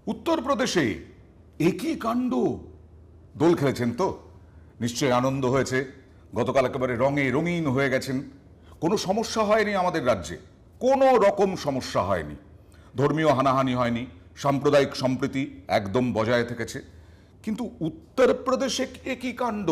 উত্তরপ্রদেশে একই কাণ্ড। দোল খেলেছেন তো? নিশ্চয়ই আনন্দ হয়েছে। গতকাল একেবারে রঙে রঙিন হয়ে গেছেন। কোনো সমস্যা হয়নি আমাদের রাজ্যে, কোনো রকম সমস্যা হয়নি। ধর্মীয় হানাহানি হয়নি, সাম্প্রদায়িক সম্প্রীতি একদম বজায় থেকেছে। কিন্তু উত্তরপ্রদেশে একই কাণ্ড।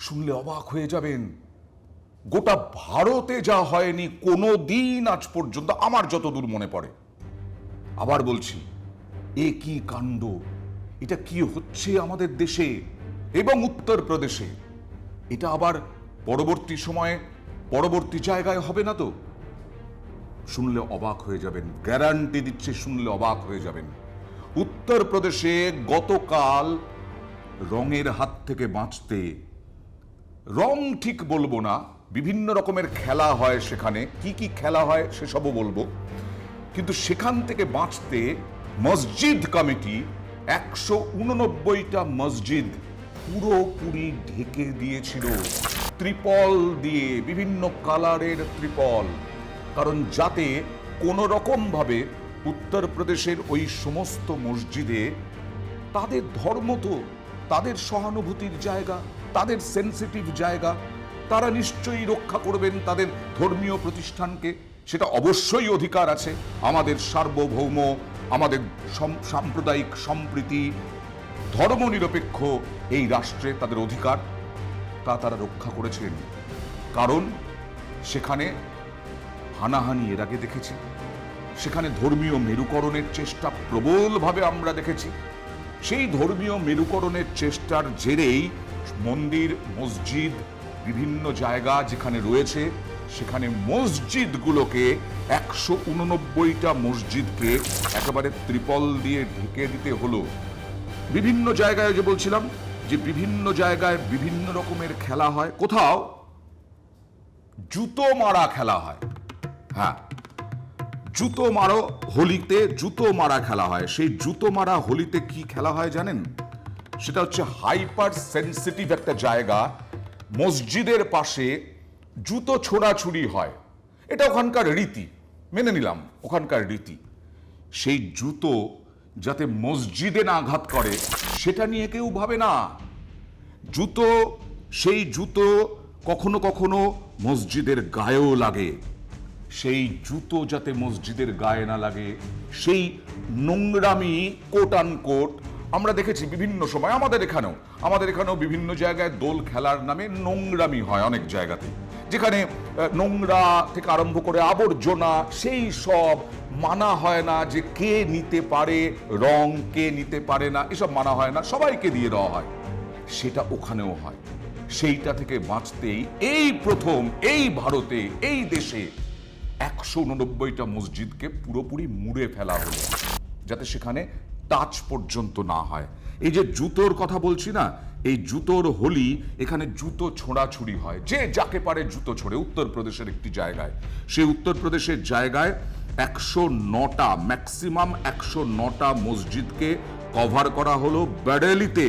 শুনলে অবাক হয়ে যাবেন। গোটা ভারতে যা হয়নি কোনো দিন আজ পর্যন্ত, আমার যতদূর মনে পড়ে। আবার বলছি, একই কাণ্ড। এটা কি হচ্ছে আমাদের দেশে এবং উত্তরপ্রদেশে? এটা আবার পরবর্তী সময়ে পরবর্তী জায়গায় হবে না তো? শুনলে অবাক হয়ে যাবেন, গ্যারান্টি দিচ্ছে, শুনলে অবাক হয়ে যাবেন। উত্তরপ্রদেশে গতকাল রঙের হাত থেকে বাঁচতে, রং ঠিক বলবো না, বিভিন্ন রকমের খেলা হয় সেখানে। কি কি খেলা হয় সেসবও বলবো, কিন্তু সেখান থেকে বাঁচতে মসজিদ কমিটি 189টা মসজিদ পুরোপুরি ঢেকে দিয়েছিল ত্রিপল দিয়ে, বিভিন্ন কালারের ত্রিপল। কারণ যাতে কোনো রকম ভাবে উত্তরপ্রদেশের ওই সমস্ত মসজিদে, তাদের ধর্ম তো, তাদের সহানুভূতির জায়গা, তাদের সেন্সিটিভ জায়গা, তারা নিশ্চয়ই রক্ষা করবেন তাদের ধর্মীয় প্রতিষ্ঠানকে। সেটা অবশ্যই অধিকার আছে। আমাদের সার্বভৌম, আমাদের সাম্প্রদায়িক সম্প্রীতি, ধর্মনিরপেক্ষ এই রাষ্ট্রে তাদের অধিকার, তা তারা রক্ষা করেছেন। কারণ সেখানে হানাহানি এর আগে দেখেছি, সেখানে ধর্মীয় মেরুকরণের চেষ্টা প্রবলভাবে আমরা দেখেছি। সেই ধর্মীয় মেরুকরণের চেষ্টার জেরেই মন্দির, মসজিদ, বিভিন্ন জায়গা যেখানে রয়েছে, সেখানে মসজিদগুলোকে 189টা মসজিদকে একেবারে ত্রিপল দিয়ে ঢেকে দিতে হলো। বিভিন্ন জায়গায়, যে বলছিলাম যে বিভিন্ন জায়গায় বিভিন্ন রকমের খেলা হয়। কোথাও জুতো মারা খেলা হয়। হ্যাঁ, জুতো মারো হোলিতে জুতো মারা খেলা হয়। সেই জুতো মারা হোলিতে কি খেলা হয় জানেন? সেটা হচ্ছে হাইপার সেন্সিটিভ একটা জায়গা, মসজিদের পাশে জুতো ছোড়াছুড়ি হয়। এটা ওখানকার রীতি, মেনে নিলাম, ওখানকার রীতি। সেই জুতো যাতে মসজিদে না আঘাত করে সেটা নিয়ে কেউ ভাবে না। জুতো, সেই জুতো কখনো কখনো মসজিদের গায়েও লাগে। সেই জুতো যাতে মসজিদের গায়ে না লাগে, সেই নোংরামি কোট আনকোট আমরা দেখেছি বিভিন্ন সময়। আমাদের এখানেও বিভিন্ন জায়গায় দোল খেলার নামে নোংরামি হয় অনেক জায়গাতে, যেখানে নোংরা থেকে আরম্ভ করে আবর্জনা, সেই সব মানা হয় না। যে কে নিতে পারে রং, কে নিতে পারে না, এসব মানা হয় না, সবাইকে দিয়ে দেওয়া হয়। সেটা ওখানেও হয়। সেইটা থেকে বাঁচতেই এই প্রথম এই ভারতে, এই দেশে 189টা মসজিদকে পুরোপুরি মুড়ে ফেলা হলো, যাতে সেখানে টাচ পর্যন্ত না হয়। এই যে জুতোর কথা বলছি না, এই জুতোর হোলি, এখানে জুতো ছোড়াছুড়ি হয়, যে যাকে পারে জুতো ছোড়ে। উত্তরপ্রদেশের একটি জায়গায়, সেই উত্তরপ্রদেশের জায়গায় 109টা, ম্যাক্সিমাম 109টা মসজিদকে কভার করা হলো ব্যারেলিতে।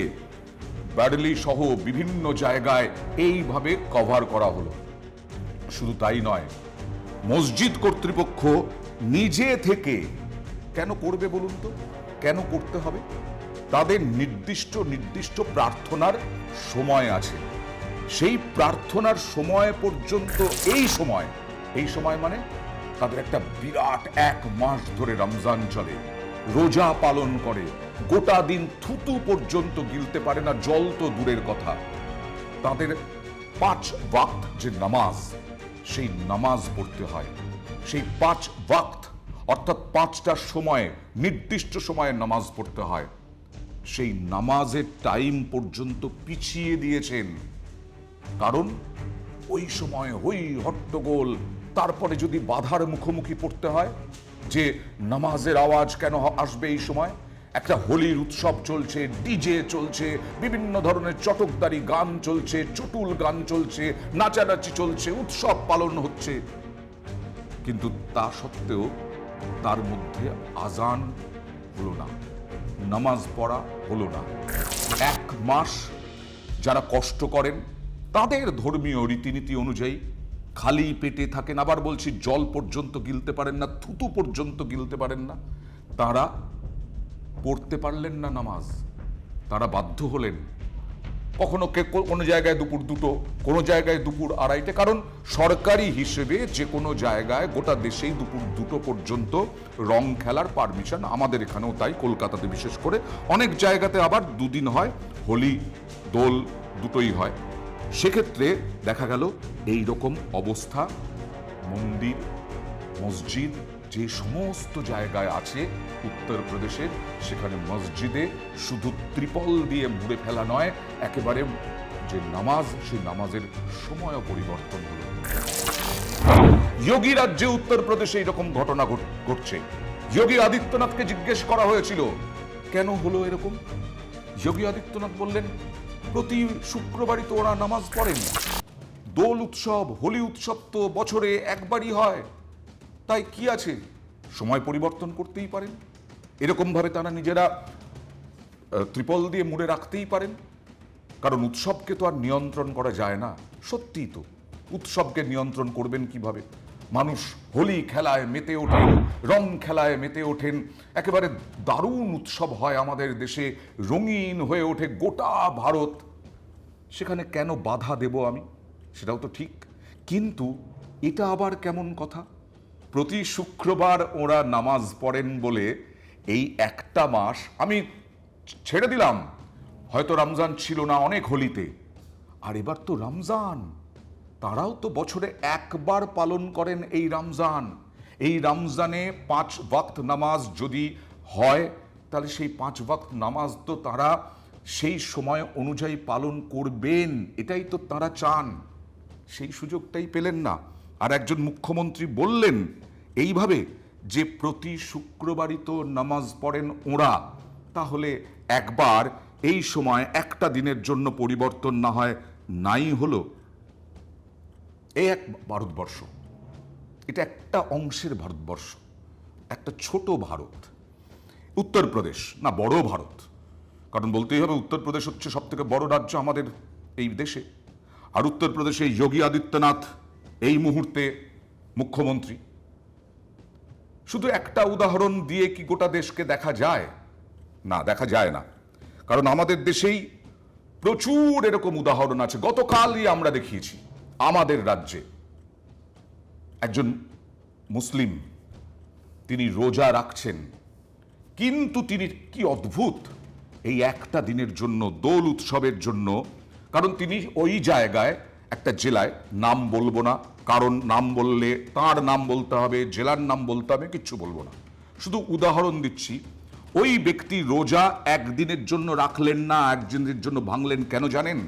ব্যারেলি সহ বিভিন্ন জায়গায় এইভাবে কভার করা হলো। শুধু তাই নয়, মসজিদ কর্তৃপক্ষ নিজে থেকে কেন করবে বলুন তো? কেন করতে হবে? তাদের নির্দিষ্ট প্রার্থনার সময় আছে। সেই প্রার্থনার সময় পর্যন্ত, এই সময় মানে তাদের একটা বিরাট 1 মাস ধরে রমজান চলে, রোজা পালন করে, গোটা দিন থুতু পর্যন্ত গিলতে পারে না, জল তো দূরের কথা। তাদের 5 ওয়াক্ত যে নামাজ, সেই নামাজ পড়তে হয়। সেই 5 ওয়াক্ত অর্থাৎ 5টা সময়ে, নির্দিষ্ট সময়ে নামাজ পড়তে হয়। সেই নামাজের টাইম পর্যন্ত পিছিয়ে দিয়েছেন। কারণ ওই সময় হই হট্টগোল, তারপরে যদি বাধার মুখোমুখি পড়তে হয় যে নামাজের আওয়াজ কেন আসবে এই সময়, একটা হোলির উৎসব চলছে, ডিজে চলছে, বিভিন্ন ধরনের চটকদারি গান চলছে, চটুল গান চলছে, নাচানাচি চলছে, উৎসব পালন হচ্ছে, কিন্তু তা সত্ত্বেও তার মধ্যে আজান হলো না, নামাজ পড়া হলো না। 1 মাস যারা কষ্ট করেন, তাদের ধর্মীয় রীতিনীতি অনুযায়ী খালি পেটে থাকেন, আবার বলছি জল পর্যন্ত গিলতে পারেন না, থুতু পর্যন্ত গিলতে পারেন না, তারা পড়তে পারলেন না নামাজ, তারা বাধ্য হলেন কখনো কোনো জায়গায় দুপুর 2টো, কোনো জায়গায় দুপুর 2:30, কারণ সরকারি হিসেবে যে কোনো জায়গায় গোটা দেশেই দুপুর 2টো পর্যন্ত রং খেলার পারমিশন, আমাদের এখানেও তাই, কলকাতাতে বিশেষ করে, অনেক জায়গাতে আবার 2 দিন হয়, হোলি দোল দুটোই হয়। সেক্ষেত্রে দেখা গেল এই রকম অবস্থা মন্দির মসজিদ যে সমস্ত জায়গায় আছে উত্তরপ্রদেশের, সেখানে মসজিদে শুধু ত্রিপল দিয়ে মুড়ে ফেলা নয়, একেবারে যে নামাজ, সেই নামাজের সময়ও পরিবর্তন হলো। যোগী রাজ্যে উত্তরপ্রদেশে এরকম ঘটনা ঘটছে। যোগী আদিত্যনাথকে জিজ্ঞেস করা হয়েছিল কেন হলো এরকম। যোগী আদিত্যনাথ বললেন প্রতি শুক্রবারই তো ওরা নামাজ পড়েন, দোল উৎসব হোলি উৎসব তো বছরে একবারই হয়, তাই কি আছে, সময় পরিবর্তন করতেই পারেন, এরকম ভাবে তারা নিজেরা ত্রিপল দিয়ে মুড়ে রাখতেই পারেন, কারণ উৎসবকে তো আর নিয়ন্ত্রণ করা যায় না। সত্যিই তো, উৎসবকে নিয়ন্ত্রণ করবেন কিভাবে? মানুষ হোলি খেলায় মেতে ওঠেন, রং খেলায় মেতে ওঠেন, একেবারে দারুণ উৎসব হয় আমাদের দেশে, রঙিন হয়ে ওঠে গোটা ভারত। সেখানে কেন বাধা দেব আমি? সেটাও তো ঠিক, কিন্তু এটা আবার কেমন কথা? প্রতি শুক্রবার ওরা নামাজ পড়েন বলে এই একটা মাস আমি ছেড়ে দিলাম, হয়তো রমজান ছিল না অনেক হোলিতে, আর এবার তো রমজান, তারাও তো বছরে একবার পালন করেন এই রমজান। এই রমজানে 5 ওয়াক্ত নামাজ যদি হয়, তাহলে সেই 5 ওয়াক্ত নামাজ তো তারা সেই সময় অনুযায়ী পালন করবেন, এটাই তো তারা চান। সেই সুযোগটাই পেলেন না। আর একজন মুখ্যমন্ত্রী বললেন এইভাবে যে প্রতি শুক্রবারই তো নামাজ পড়েন ওরা, তাহলে একবার এই সময় একটা দিনের জন্য পরিবর্তন না হয় নাই হলো। এই এক ভারতবর্ষ, এটা একটা অংশের ভারতবর্ষ, একটা ছোট ভারত, উত্তরপ্রদেশ না বড় ভারত, কারণ বলতেই হবে উত্তরপ্রদেশ হচ্ছে সব থেকে বড় রাজ্য আমাদের এই দেশে। আর উত্তরপ্রদেশে যোগী আদিত্যনাথ এই মুহূর্তে মুখ্যমন্ত্রী। শুধু একটা উদাহরণ দিয়ে কি গোটা দেশকে দেখা যায়? না, দেখা যায় না, কারণ আমাদের দেশেই প্রচুর এরকম উদাহরণ আছে। গতকালই আমরা দেখিয়েছি আমাদের রাজ্যে একজন মুসলিম, তিনি রোজা রাখছেন, কিন্তু তিনি কি অদ্ভুত, এই একটা দিনের জন্য দোল উৎসবের জন্য, কারণ তিনি ওই জায়গায় একটা জেলায়, নাম বলবো না, কারণ নাম বললে তার নাম বলতে হবে, জেলার নাম বলতে হবে, কিচ্ছু বলবো না, শুধু উদাহরণ দিচ্ছি। ওই ব্যক্তি রোজা একদিনের জন্য রাখলেন না, একদিনের জন্য ভাঙলেন, কেন জানেন?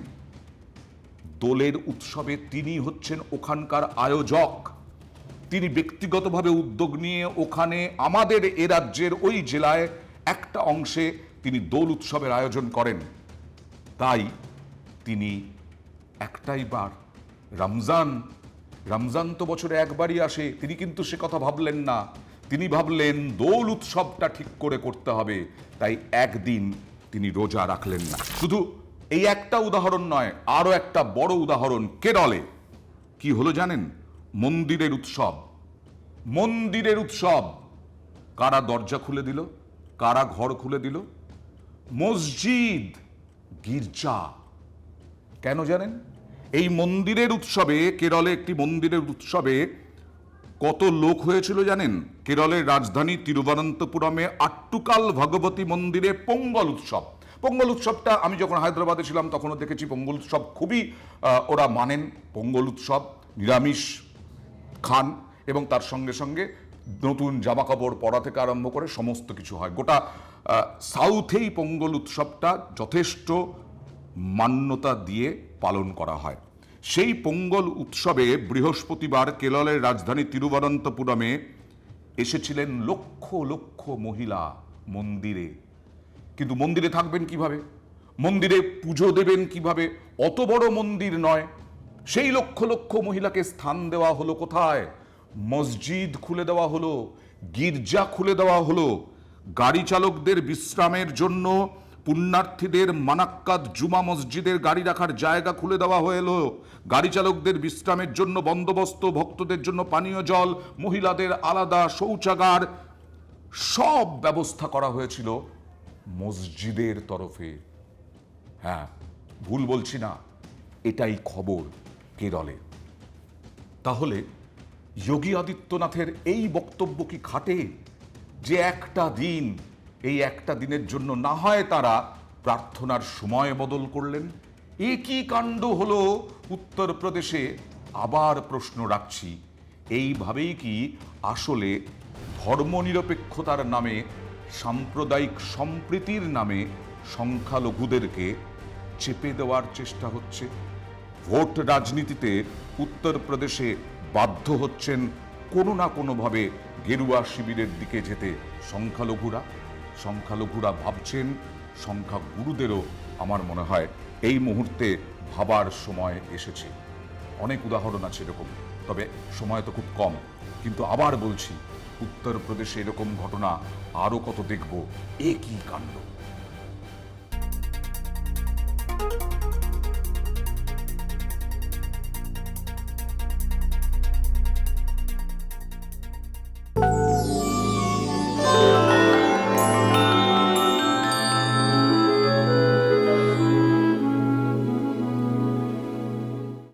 দোলের উৎসবে তিনি হচ্ছেন ওখানকার আয়োজক, তিনি ব্যক্তিগতভাবে উদ্যোগ নিয়ে ওখানে আমাদের এ রাজ্যের ওই জেলায় একটা অংশে তিনি দোল উৎসবের আয়োজন করেন। তাই তিনি একটাই বার রমজান, রমজান তো বছরে একবারই আসে, তিনি কিন্তু সে কথা ভাবলেন না, তিনি ভাবলেন দোল উৎসবটা ঠিক করে করতে হবে, তাই একদিন তিনি রোজা রাখলেন না। শুধু এই একটা উদাহরণ নয়, আরো একটা বড় উদাহরণ কেরলে কি হলো জানেন? মন্দিরের উৎসব, মন্দিরের উৎসব, কারা দরজা খুলে দিল, কারা ঘর খুলে দিল? মসজিদ, গির্জা। কেন জানেন? এই মন্দিরের উৎসবে, কেরলে একটি মন্দিরের উৎসবে কত লোক হয়েছিল জানেন? কেরলের রাজধানী তিরুবনন্তপুরমে আট্টুকাল ভগবতী মন্দিরে পোঙ্গল উৎসব। পোঙ্গল উৎসবটা আমি যখন হায়দ্রাবাদে ছিলাম তখনও দেখেছি, পোঙ্গল উৎসব খুবই ওরা মানেন। পোঙ্গল উৎসব নিরামিষ খান এবং তার সঙ্গে সঙ্গে নতুন জামা কাপড় পরা থেকে আরম্ভ করে সমস্ত কিছু হয়। গোটা সাউথেই পোঙ্গল উৎসবটা যথেষ্ট মান্যতা দিয়ে পালন করা হয়। সেই পোঙ্গল উৎসবে বৃহস্পতিবার কেরলের রাজধানী তিরুবনন্তপুরমে এসেছিলেন লক্ষ লক্ষ মহিলা মন্দিরে। কিন্তু মন্দিরে থাকবেন কিভাবে, মন্দিরে পুজো দেবেন কিভাবে? অত বড় মন্দির নয়। সেই লক্ষ লক্ষ মহিলাকে স্থান দেওয়া হলো কোথায়? মসজিদ খুলে দেওয়া হলো, গির্জা খুলে দেওয়া হলো, গাড়ি চালকদের বিশ্রামের জন্য পুণ্যার্থীদের মানাক্কাদ জুমা মসজিদের গাড়ি রাখার জায়গা খুলে দেওয়া হলো, গাড়ি চালকদের বিশ্রামের জন্য বন্দোবস্ত, ভক্তদের জন্য পানীয় জল, মহিলাদের আলাদা শৌচাগার, সব ব্যবস্থা করা হয়েছিল মসজিদের তরফে। হ্যাঁ, ভুল বলছি না, এটাই খবর কেরলে। তাহলে যোগী আদিত্যনাথের এই বক্তব্য কি খাটে যে এই একটা দিনের জন্য না হয় তারা প্রার্থনার সময় বদল করলেন? এ কি কাণ্ড হলো উত্তরপ্রদেশে? আবার প্রশ্ন রাখছি, এইভাবেই কি আসলে ধর্মনিরপেক্ষতার নামে, সাম্প্রদায়িক সম্প্রীতির নামে সংখ্যালঘুদেরকে চেপে দেওয়ার চেষ্টা হচ্ছে? ভোট রাজনীতিতে উত্তরপ্রদেশে বাধ্য হচ্ছেন কোনো না কোনোভাবে গেরুয়া শিবিরের দিকে যেতে সংখ্যালঘুরা ভাবছেন, সংখ্যাগুরুদেরও আমার মনে হয় এই মুহূর্তে ভাবার সময় এসেছে। অনেক উদাহরণ আছে এরকম, তবে সময় তো খুব কম। কিন্তু আবার বলছি, উত্তরপ্রদেশে এরকম ঘটনা আরও কত দেখব। এ কি কাণ্ড!